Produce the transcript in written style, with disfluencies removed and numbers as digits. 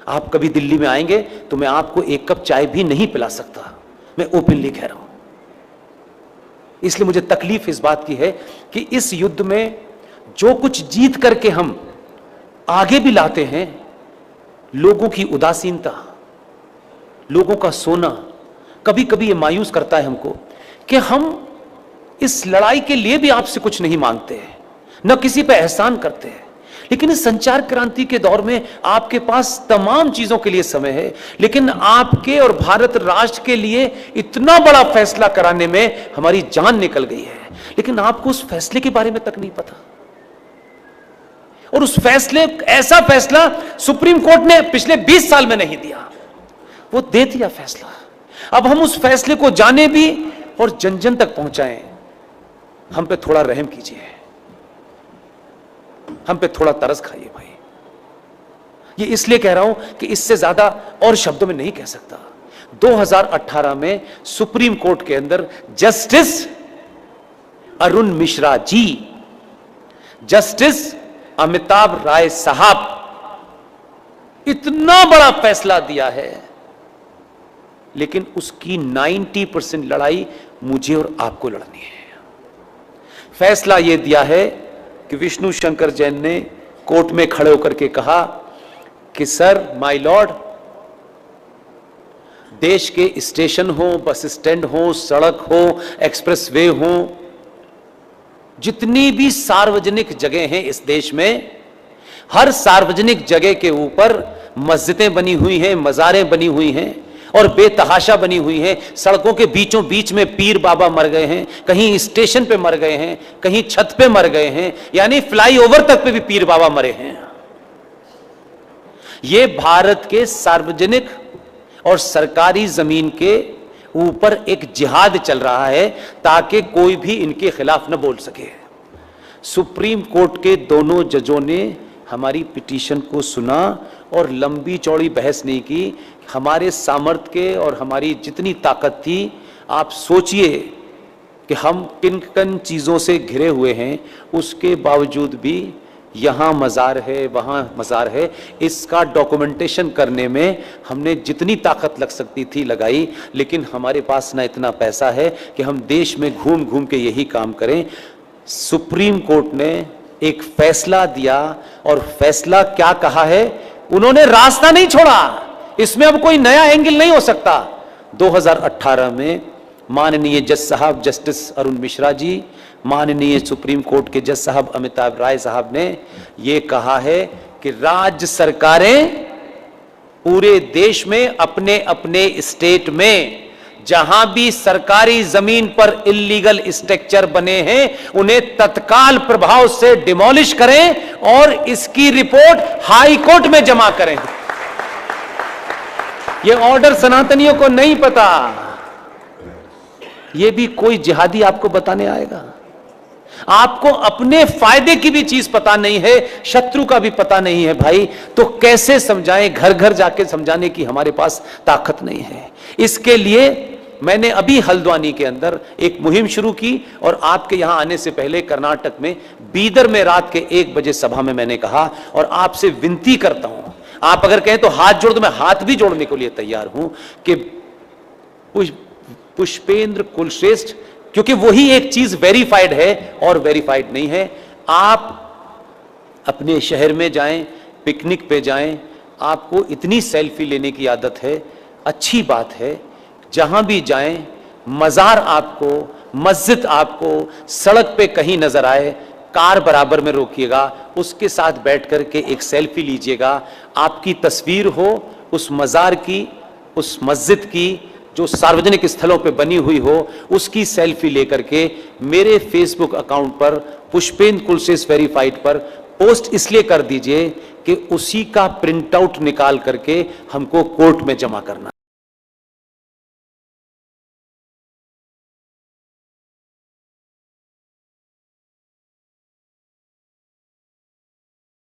आप कभी दिल्ली में आएंगे तो मैं आपको एक कप चाय भी नहीं पिला सकता, मैं ओपनली कह रहा हूं। इसलिए मुझे तकलीफ इस बात की है कि इस युद्ध में जो कुछ जीत करके हम आगे भी लाते हैं, लोगों की उदासीनता, लोगों का सोना कभी कभी ये मायूस करता है हमको कि हम इस लड़ाई के लिए भी आपसे कुछ नहीं मांगते हैं, न किसी पे एहसान करते हैं। लेकिन इस संचार क्रांति के दौर में आपके पास तमाम चीजों के लिए समय है, लेकिन आपके और भारत राष्ट्र के लिए इतना बड़ा फैसला कराने में हमारी जान निकल गई है, लेकिन आपको उस फैसले के बारे में तक नहीं पता। और उस फैसले, ऐसा फैसला सुप्रीम कोर्ट ने पिछले 20 साल में नहीं दिया, वो दे दिया फैसला। अब हम उस फैसले को जाने भी और जन जन तक पहुंचाएं। हम पे थोड़ा रहम कीजिए, हम पे थोड़ा तरस खाइए भाई। ये इसलिए कह रहा हूं कि इससे ज्यादा और शब्दों में नहीं कह सकता। 2018 में सुप्रीम कोर्ट के अंदर जस्टिस अरुण मिश्रा जी, जस्टिस अमिताभ राय साहब इतना बड़ा फैसला दिया है, लेकिन उसकी 90% लड़ाई मुझे और आपको लड़नी है। फैसला यह दिया है कि विष्णु शंकर जैन ने कोर्ट में खड़े होकर के कहा कि सर, माय लॉर्ड, देश के स्टेशन हो, बस स्टैंड हो, सड़क हो, एक्सप्रेसवे हो, जितनी भी सार्वजनिक जगह हैं इस देश में, हर सार्वजनिक जगह के ऊपर मस्जिदें बनी हुई हैं, मज़ारें बनी हुई हैं और बेतहाशा बनी हुई हैं। सड़कों के बीचों बीच में पीर बाबा मर गए हैं, कहीं स्टेशन पे मर गए हैं, कहीं छत पे मर गए हैं, यानी फ्लाईओवर तक पे भी पीर बाबा मरे हैं। ये भारत के सार्वजनिक और सरकारी जमीन के ऊपर एक जिहाद चल रहा है ताकि कोई भी इनके खिलाफ न बोल सके। सुप्रीम कोर्ट के दोनों जजों ने हमारी पिटीशन को सुना और लंबी चौड़ी बहस नहीं की। हमारे सामर्थ्य के और हमारी जितनी ताकत थी, आप सोचिए कि हम किन किन चीज़ों से घिरे हुए हैं, उसके बावजूद भी यहाँ मज़ार है, वहाँ मज़ार है, इसका डॉक्यूमेंटेशन करने में हमने जितनी ताकत लग सकती थी लगाई। लेकिन हमारे पास ना इतना पैसा है कि हम देश में घूम घूम के यही काम करें। सुप्रीम कोर्ट ने एक फैसला दिया और फैसला क्या कहा है, उन्होंने रास्ता नहीं छोड़ा, इसमें अब कोई नया एंगल नहीं हो सकता। 2018 में माननीय जज साहब जस्टिस अरुण मिश्रा जी, माननीय सुप्रीम कोर्ट के जज साहब अमिताभ राय साहब ने यह कहा है कि राज्य सरकारें पूरे देश में अपने अपने स्टेट में जहां भी सरकारी जमीन पर इल्लीगल स्ट्रक्चर बने हैं, उन्हें तत्काल प्रभाव से डिमोलिश करें और इसकी रिपोर्ट हाई कोर्ट में जमा करें। यह ऑर्डर सनातनियों को नहीं पता, यह भी कोई जिहादी आपको बताने आएगा। आपको अपने फायदे की भी चीज पता नहीं है, शत्रु का भी पता नहीं है भाई, तो कैसे समझाएं? घर घर जाके समझाने की हमारे पास ताकत नहीं है। इसके लिए मैंने अभी हल्द्वानी के अंदर एक मुहिम शुरू की और आपके यहां आने से पहले कर्नाटक में बीदर में रात के 1 बजे सभा में मैंने कहा, और आपसे विनती करता हूं, आप अगर कहें तो हाथ जोड़ दो, मैं हाथ भी जोड़ने के लिए तैयार हूं कि पुष्पेंद्र कुलश्रेष्ठ, क्योंकि वही एक चीज वेरीफाइड है और वेरीफाइड नहीं है। आप अपने शहर में जाएं, पिकनिक पे जाएं, आपको इतनी सेल्फी लेने की आदत है, अच्छी बात है। जहां भी जाएं, मज़ार आपको, मस्जिद आपको सड़क पे कहीं नजर आए, कार बराबर में रोकिएगा, उसके साथ बैठ करके एक सेल्फी लीजिएगा। आपकी तस्वीर हो उस मज़ार की, उस मस्जिद की जो सार्वजनिक स्थलों पे बनी हुई हो, उसकी सेल्फी लेकर के मेरे फेसबुक अकाउंट पर पुष्पेंद्र कुलश्रेष्ठ वेरीफाइड पर पोस्ट इसलिए कर दीजिए कि उसी का प्रिंट आउट निकाल करके हमको कोर्ट में जमा करना।